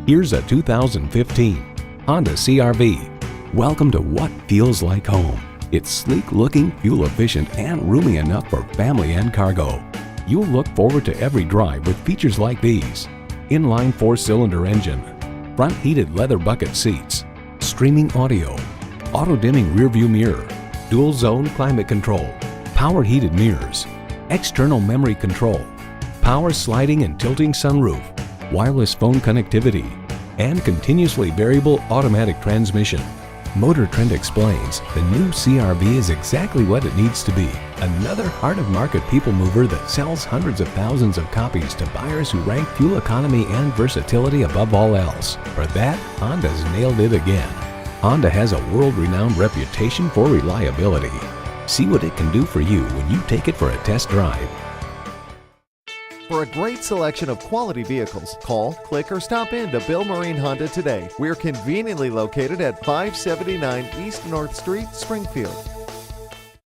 Here's a 2015 Honda CR-V. Welcome to what feels like home. It's sleek-looking, fuel-efficient, and roomy enough for family and cargo. You'll look forward to every drive with features like these: inline 4-cylinder engine, front heated leather bucket seats, streaming audio, auto-dimming rearview mirror, dual-zone climate control, power heated mirrors, external memory control, power sliding and tilting sunroof, wireless phone connectivity, and continuously variable automatic transmission. Motor Trend explains the new CR-V is exactly what it needs to be. Another heart-of-market people mover that sells hundreds of thousands of copies to buyers who rank fuel economy and versatility above all else. For that, Honda's nailed it again. Honda has a world-renowned reputation for reliability. See what it can do for you when you take it for a test drive. For a great selection of quality vehicles, call, click, or stop in to Bill Marine Honda today. We're conveniently located at 579 East North Street, Springfield.